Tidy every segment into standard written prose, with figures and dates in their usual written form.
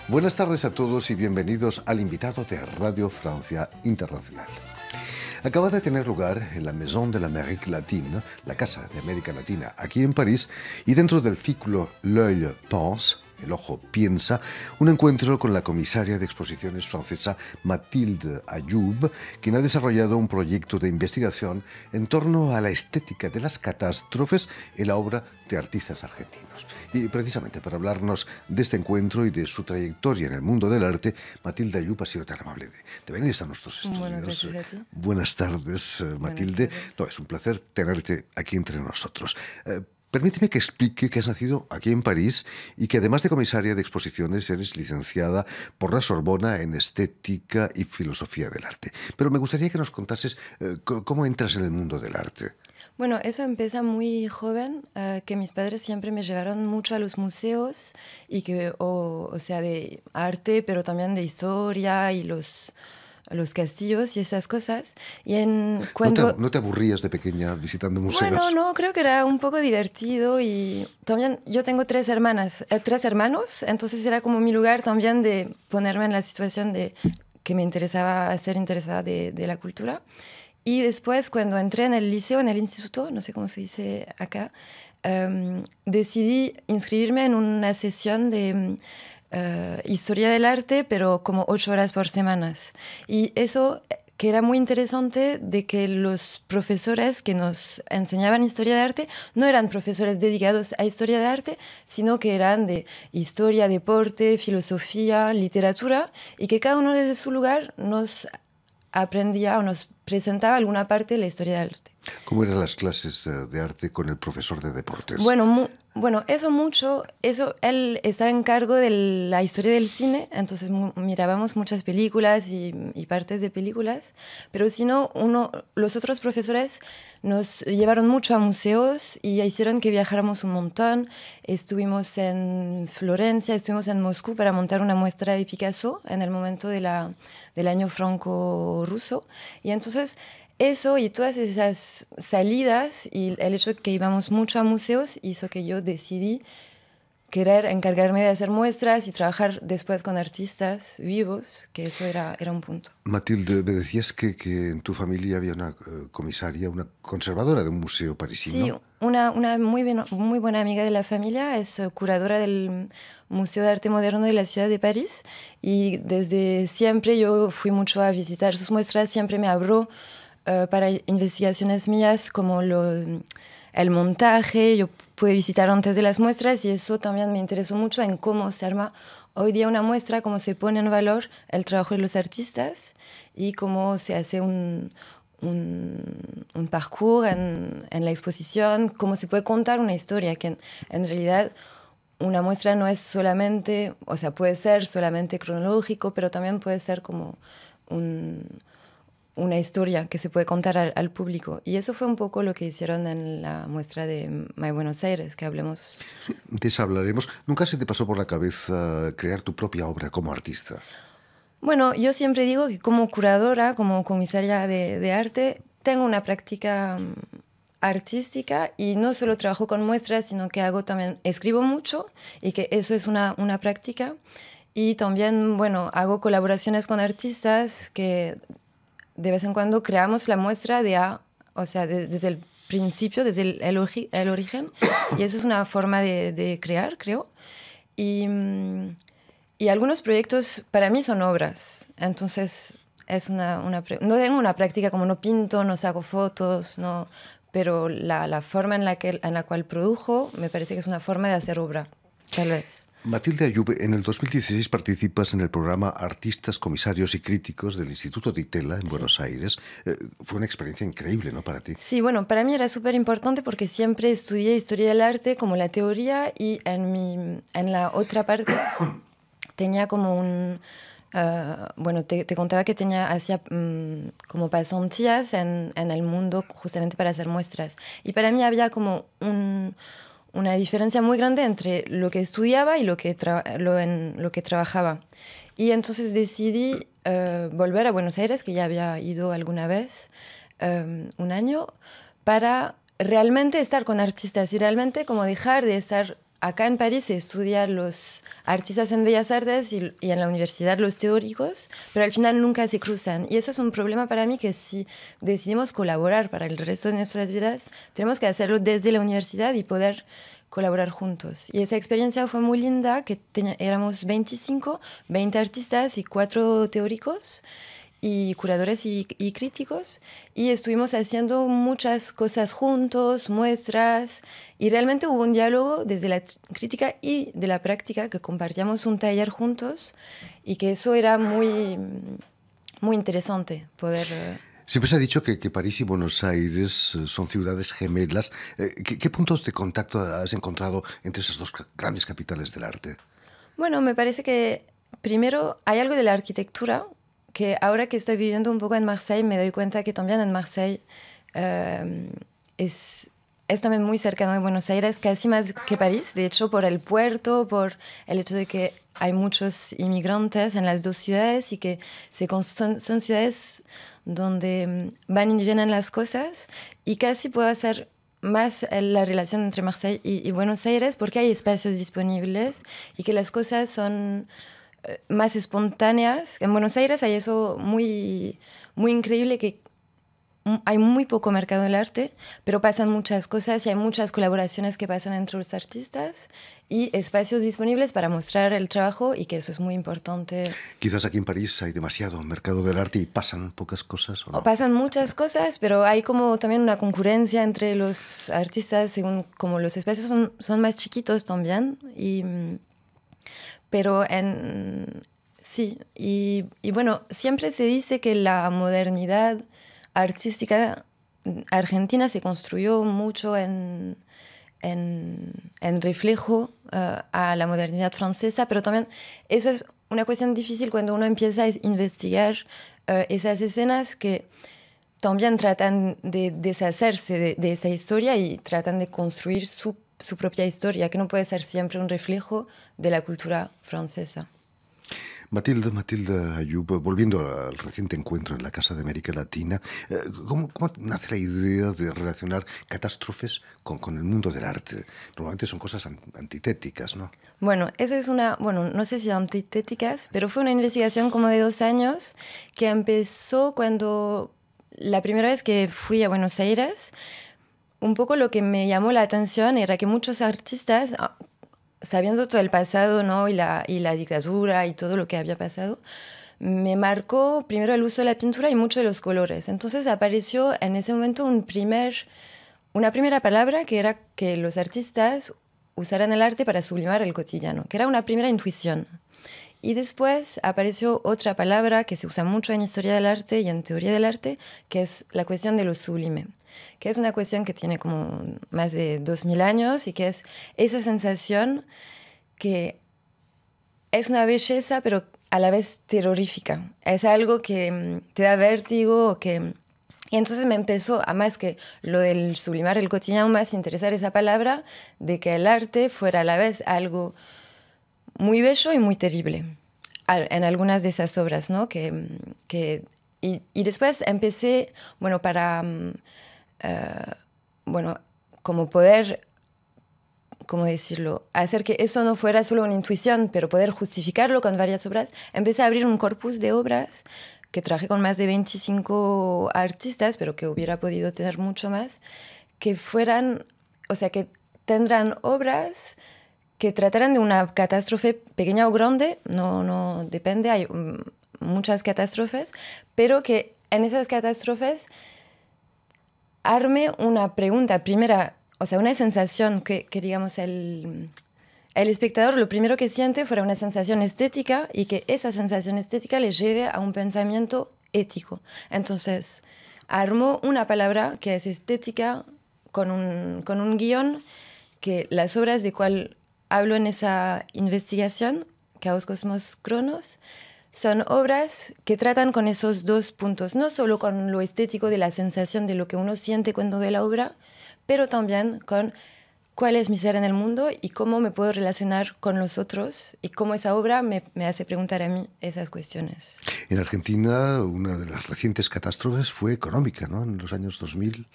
Buenas tardes a todos y bienvenidos al invitado de Radio Francia Internacional. Acaba de tener lugar en la Maison de l'Amérique Latine, la Casa de América Latina, aquí en París, y dentro del ciclo L'Œil pense, el ojo piensa, un encuentro con la comisaria de exposiciones francesa Mathilde Ayoub, quien ha desarrollado un proyecto de investigación en torno a la estética de las catástrofes en la obra de artistas argentinos. Y precisamente para hablarnos de este encuentro y de su trayectoria en el mundo del arte, Mathilde Ayoub ha sido tan amable de venir a nuestros estudios. Bueno, gracias a ti. Buenas tardes, Mathilde. Buenas tardes. No, es un placer tenerte aquí entre nosotros. Permíteme que explique que has nacido aquí en París y que además de comisaria de exposiciones eres licenciada por la Sorbona en Estética y Filosofía del Arte. Pero me gustaría que nos contases cómo entras en el mundo del arte. Bueno, eso empieza muy joven, que mis padres siempre me llevaron mucho a los museos y que, o sea, de arte, pero también de historia y los castillos y esas cosas. Y ¿No te aburrías de pequeña visitando museos? Bueno, no, creo que era un poco divertido y también yo tengo tres hermanos, entonces era como mi lugar también de ponerme en la situación de que me interesaba ser interesada de la cultura. Y después, cuando entré en el liceo, en el instituto, no sé cómo se dice acá, decidí inscribirme en una sesión de historia del arte, pero como 8 horas por semana. Y eso que era muy interesante, de que los profesores que nos enseñaban historia de arte no eran profesores dedicados a historia de arte, sino que eran de historia, deporte, filosofía, literatura, y que cada uno desde su lugar nos aprendía o nos presentaba alguna parte de la historia del arte. ¿Cómo eran las clases de arte con el profesor de deportes? Bueno, él estaba en cargo de la historia del cine, entonces mirábamos muchas películas y partes de películas, pero si no, los otros profesores nos llevaron mucho a museos y hicieron que viajáramos un montón. Estuvimos en Florencia, estuvimos en Moscú para montar una muestra de Picasso en el momento del año franco-ruso, y entonces eso y todas esas salidas y el hecho de que íbamos mucho a museos hizo que yo decidí querer encargarme de hacer muestras y trabajar después con artistas vivos, que eso era un punto. Mathilde, me decías que en tu familia había una comisaria, una conservadora de un museo parisino. Sí, una muy buena amiga de la familia es curadora del Museo de Arte Moderno de la ciudad de París, y desde siempre yo fui mucho a visitar sus muestras, siempre me abrió para investigaciones mías como el montaje. Yo pude visitar antes de las muestras y eso también me interesó mucho en cómo se arma hoy día una muestra, cómo se pone en valor el trabajo de los artistas y cómo se hace un parcours en la exposición, cómo se puede contar una historia, que en realidad una muestra no es solamente, o sea, puede ser solamente cronológico, pero también puede ser como una historia que se puede contar al público. Y eso fue un poco lo que hicieron en la muestra de My Buenos Aires, que hablemos. De eso hablaremos. ¿Nunca se te pasó por la cabeza crear tu propia obra como artista? Bueno, yo siempre digo que como curadora, como comisaria de arte, tengo una práctica artística y no solo trabajo con muestras, sino que escribo mucho y que eso es una práctica. Y también, bueno, hago colaboraciones con artistas que de vez en cuando creamos la muestra desde el principio, desde el origen, y eso es una forma de crear, creo. Y algunos proyectos para mí son obras, entonces no tengo una práctica como no pinto, no saco fotos, no, pero la forma en la cual produjo me parece que es una forma de hacer obra, tal vez. Mathilde Ayoub, en el 2016 participas en el programa Artistas, Comisarios y Críticos del Instituto Di Tella en Buenos Aires. Fue una experiencia increíble, ¿no?, para ti. Sí, bueno, para mí era súper importante porque siempre estudié historia del arte como la teoría, y en la otra parte tenía como bueno, te contaba que hacía como pasantías en el mundo justamente para hacer muestras. Y para mí había como una diferencia muy grande entre lo que estudiaba y lo que trabajaba. Y entonces decidí volver a Buenos Aires, que ya había ido alguna vez, un año, para realmente estar con artistas y realmente como dejar de estar acá en París se estudian los artistas en Bellas Artes y en la universidad los teóricos, pero al final nunca se cruzan. Y eso es un problema para mí, que si decidimos colaborar para el resto de nuestras vidas, tenemos que hacerlo desde la universidad y poder colaborar juntos. Y esa experiencia fue muy linda, que éramos 25, 20 artistas y 4 teóricos y curadores y críticos, y estuvimos haciendo muchas cosas juntos, muestras, y realmente hubo un diálogo desde la crítica y de la práctica, que compartíamos un taller juntos, y que eso era muy, muy interesante poder... Siempre se ha dicho que París y Buenos Aires son ciudades gemelas. ¿Qué puntos de contacto has encontrado entre esas dos grandes capitales del arte? Bueno, me parece que primero hay algo de la arquitectura, que ahora que estoy viviendo un poco en Marseille me doy cuenta que también en Marseille es también muy cercano de Buenos Aires, casi más que París, de hecho por el puerto, por el hecho de que hay muchos inmigrantes en las dos ciudades y que son ciudades donde van y vienen las cosas, y casi puedo hacer más la relación entre Marseille y Buenos Aires porque hay espacios disponibles y que las cosas son más espontáneas. En Buenos Aires hay eso muy, muy increíble, que hay muy poco mercado del arte, pero pasan muchas cosas y hay muchas colaboraciones que pasan entre los artistas y espacios disponibles para mostrar el trabajo, y que eso es muy importante. Quizás aquí en París hay demasiado mercado del arte y pasan pocas cosas, ¿o no? Pasan muchas cosas, pero hay como también una concurrencia entre los artistas según como los espacios son más chiquitos también. Pero sí, y bueno, siempre se dice que la modernidad artística argentina se construyó mucho en reflejo a la modernidad francesa, pero también eso es una cuestión difícil cuando uno empieza a investigar esas escenas que también tratan de deshacerse de esa historia y tratan de construir su propia historia, que no puede ser siempre un reflejo de la cultura francesa. Matilde Ayub, volviendo al reciente encuentro en la Casa de América Latina, ¿cómo nace la idea de relacionar catástrofes con el mundo del arte? Normalmente son cosas antitéticas, ¿no? Bueno, esa es no sé si antitéticas, pero fue una investigación como de 2 años que empezó cuando la primera vez que fui a Buenos Aires. Un poco lo que me llamó la atención era que muchos artistas, sabiendo todo el pasado, ¿no? y la dictadura y todo lo que había pasado, me marcó primero el uso de la pintura y mucho de los colores. Entonces apareció en ese momento una primera palabra, que era que los artistas usaran el arte para sublimar el cotidiano, que era una primera intuición. Y después apareció otra palabra que se usa mucho en historia del arte y en teoría del arte, que es la cuestión de lo sublime, que es una cuestión que tiene como más de 2000 años y que es esa sensación que es una belleza, pero a la vez terrorífica. Es algo que te da vértigo, Y entonces me empezó, a más que lo del sublimar el cotidiano, más interesar esa palabra de que el arte fuera a la vez algo muy bello y muy terrible en algunas de esas obras, ¿no? Y después empecé, como poder, ¿cómo decirlo? Hacer que eso no fuera solo una intuición, pero poder justificarlo con varias obras. Empecé a abrir un corpus de obras que traje con más de 25 artistas, pero que hubiera podido tener mucho más, que que tendrán obras que trataran de una catástrofe pequeña o grande, no depende, hay muchas catástrofes, pero que en esas catástrofes arme una pregunta primera, una sensación que digamos, el espectador lo primero que siente fuera una sensación estética y que esa sensación estética le lleve a un pensamiento ético. Entonces, armó una palabra que es estética con un guión que las obras de cual hablo en esa investigación, Caos, Cosmos, Cronos, son obras que tratan con esos dos puntos, no solo con lo estético de la sensación de lo que uno siente cuando ve la obra, pero también con cuál es mi ser en el mundo y cómo me puedo relacionar con los otros y cómo esa obra me hace preguntar a mí esas cuestiones. En Argentina, una de las recientes catástrofes fue económica, ¿no? En los años 2000.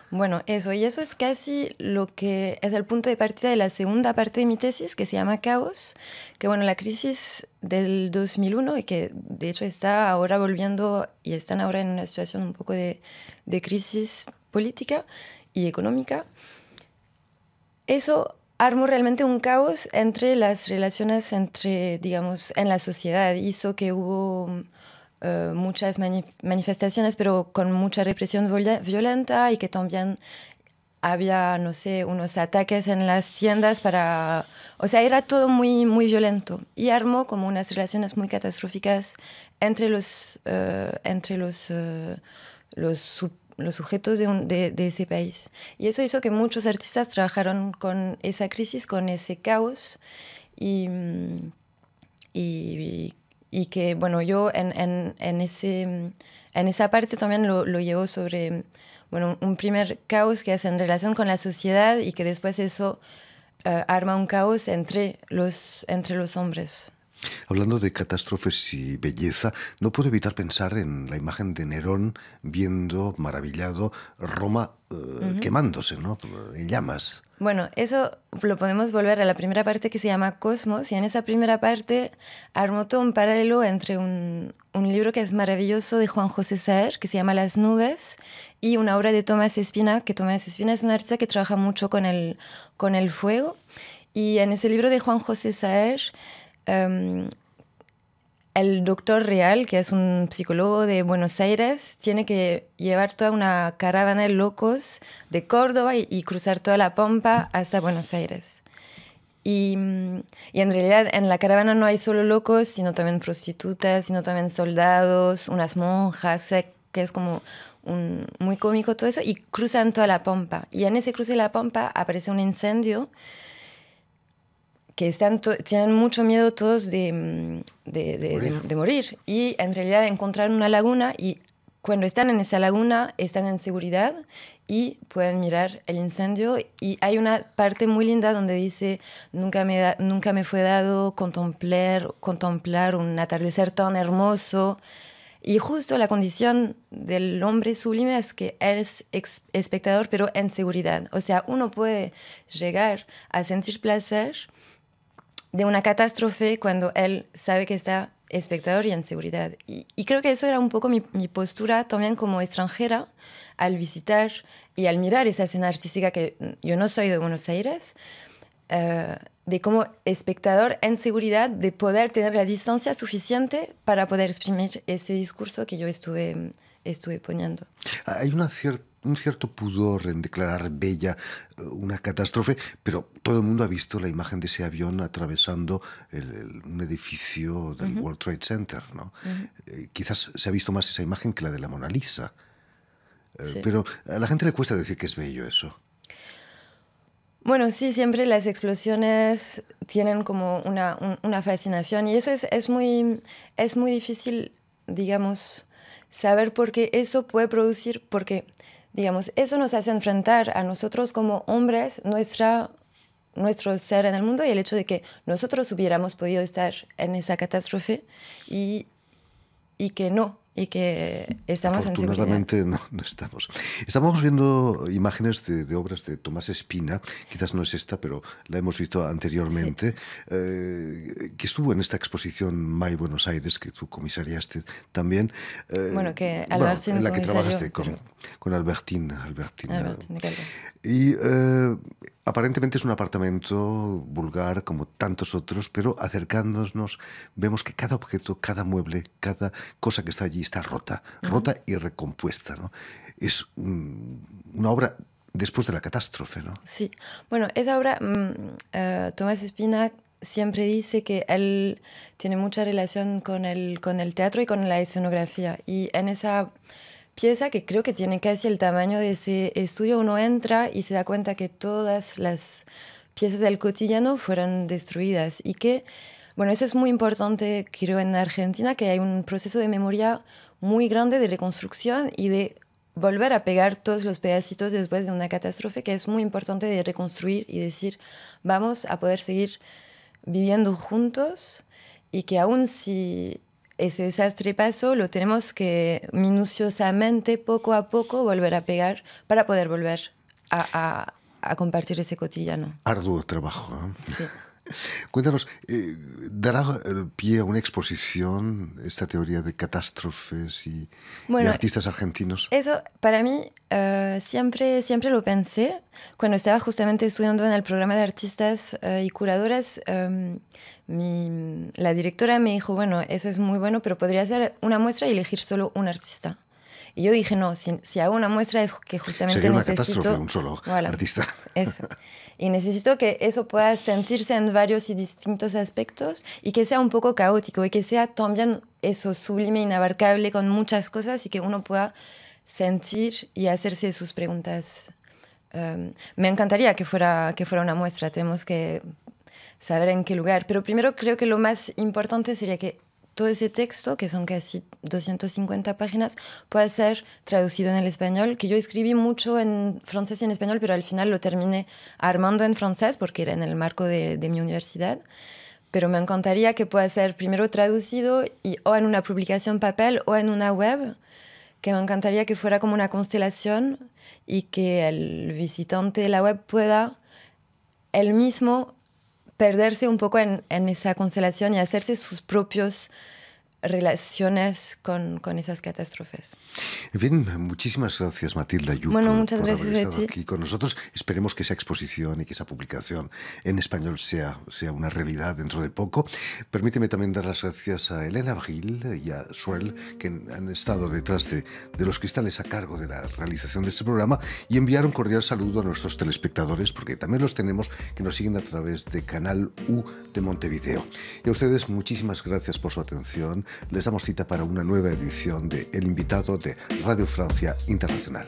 Bueno, eso, y eso es casi lo que es el punto de partida de la segunda parte de mi tesis, que se llama Caos, que bueno, la crisis del 2001, y que de hecho está ahora volviendo, y están ahora en una situación un poco de crisis política y económica, eso armó realmente un caos entre las relaciones entre, digamos, en la sociedad. Hizo que hubo muchas manifestaciones, pero con mucha represión violenta y que también había, no sé, unos ataques en las tiendas para... O sea, era todo muy, muy violento y armó como unas relaciones muy catastróficas entre los sujetos de ese país. Y eso hizo que muchos artistas trabajaron con esa crisis, con ese caos y, y, y que, bueno, yo en esa parte también lo llevo sobre, bueno, un primer caos que es en relación con la sociedad y que después eso arma un caos entre los hombres. Hablando de catástrofes y belleza, no puedo evitar pensar en la imagen de Nerón viendo, maravillado, Roma quemándose, ¿no? En llamas. Bueno, eso lo podemos volver a la primera parte que se llama Cosmos, y en esa primera parte armó todo un paralelo entre un libro que es maravilloso de Juan José Saer, que se llama Las nubes, y una obra de Tomás Espina, que Tomás Espina es un artista que trabaja mucho con el fuego. Y en ese libro de Juan José Saer, el doctor Real, que es un psicólogo de Buenos Aires, tiene que llevar toda una caravana de locos de Córdoba y cruzar toda la Pampa hasta Buenos Aires. Y en realidad en la caravana no hay solo locos, sino también prostitutas, sino también soldados, unas monjas, o sea, que es como muy cómico todo eso, y cruzan toda la Pampa. Y en ese cruce de la Pampa aparece un incendio que tienen mucho miedo todos de morir. Y en realidad encontraron una laguna y cuando están en esa laguna están en seguridad y pueden mirar el incendio. Y hay una parte muy linda donde dice, nunca me fue dado contemplar un atardecer tan hermoso. Y justo la condición del hombre sublime es que él es espectador, pero en seguridad. O sea, uno puede llegar a sentir placer de una catástrofe cuando él sabe que está espectador y en seguridad. Y creo que eso era un poco mi postura también como extranjera al visitar y al mirar esa escena artística, que yo no soy de Buenos Aires, de como espectador en seguridad, de poder tener la distancia suficiente para poder exprimir ese discurso que yo estuve poniendo. Hay un cierto pudor en declarar bella una catástrofe, pero todo el mundo ha visto la imagen de ese avión atravesando un edificio del World Trade Center, ¿no? Quizás se ha visto más esa imagen que la de la Mona Lisa. Sí. Pero a la gente le cuesta decir que es bello eso. Bueno, sí, siempre las explosiones tienen como una fascinación, y eso es muy difícil, digamos, saber por qué eso puede producir, porque, digamos, eso nos hace enfrentar a nosotros como hombres, nuestro ser en el mundo, y el hecho de que nosotros hubiéramos podido estar en esa catástrofe y que no. Y que estamos en seguridad. Afortunadamente no estamos. Estamos viendo imágenes de obras de Tomás Espina, quizás no es esta, pero la hemos visto anteriormente, sí. Que estuvo en esta exposición May Buenos Aires, que tú comisariaste también. Bueno, que Albertín en la que trabajaste pero... con Albertín de Calvo. Y aparentemente es un apartamento vulgar como tantos otros, pero acercándonos vemos que cada objeto, cada mueble, cada cosa que está allí está rota y recompuesta, ¿no? Es una obra después de la catástrofe, ¿no? Sí. Bueno, esa obra, Tomás Espina siempre dice que él tiene mucha relación con el teatro y con la escenografía. Y en esa pieza, que creo que tiene casi el tamaño de ese estudio, uno entra y se da cuenta que todas las piezas del cotidiano fueron destruidas. Y que, bueno, eso es muy importante, creo, en Argentina, que hay un proceso de memoria muy grande de reconstrucción y de volver a pegar todos los pedacitos después de una catástrofe, que es muy importante de reconstruir y decir, vamos a poder seguir viviendo juntos, y que aún si ese desastre pasó, lo tenemos que minuciosamente, poco a poco, volver a pegar para poder volver a compartir ese cotidiano. Arduo trabajo, ¿eh? Sí. Cuéntanos, ¿dará pie a una exposición esta teoría de catástrofes y artistas argentinos? Eso, para mí, siempre lo pensé. Cuando estaba justamente estudiando en el programa de artistas y curadoras, la directora me dijo, bueno, eso es muy bueno, pero podría hacer una muestra y elegir solo un artista. Y yo dije, no, si hago una muestra es que justamente sería una necesito... catástrofe, un solo artista. Eso. Y necesito que eso pueda sentirse en varios y distintos aspectos y que sea un poco caótico y que sea también eso sublime, inabarcable, con muchas cosas y que uno pueda sentir y hacerse sus preguntas. Me encantaría que fuera una muestra, tenemos que saber en qué lugar. Pero primero creo que lo más importante sería que todo ese texto, que son casi 250 páginas, puede ser traducido en el español, que yo escribí mucho en francés y en español, pero al final lo terminé armando en francés porque era en el marco de mi universidad. Pero me encantaría que pueda ser primero traducido o en una publicación papel o en una web, que me encantaría que fuera como una constelación y que el visitante de la web pueda él mismo perderse un poco en esa constelación y hacerse sus propios relaciones con esas catástrofes. En fin, muchísimas gracias, Matilda Yup, muchas por gracias haber a estado ti. aquí con nosotros. Esperemos que esa exposición y que esa publicación en español sea una realidad dentro de poco. Permíteme también dar las gracias a Elena Abril y a Suel, que han estado detrás de los cristales a cargo de la realización de este programa, y enviar un cordial saludo a nuestros telespectadores, porque también los tenemos que nos siguen a través de Canal U de Montevideo. Y a ustedes, muchísimas gracias por su atención. Les damos cita para una nueva edición de El Invitado de Radio Francia Internacional.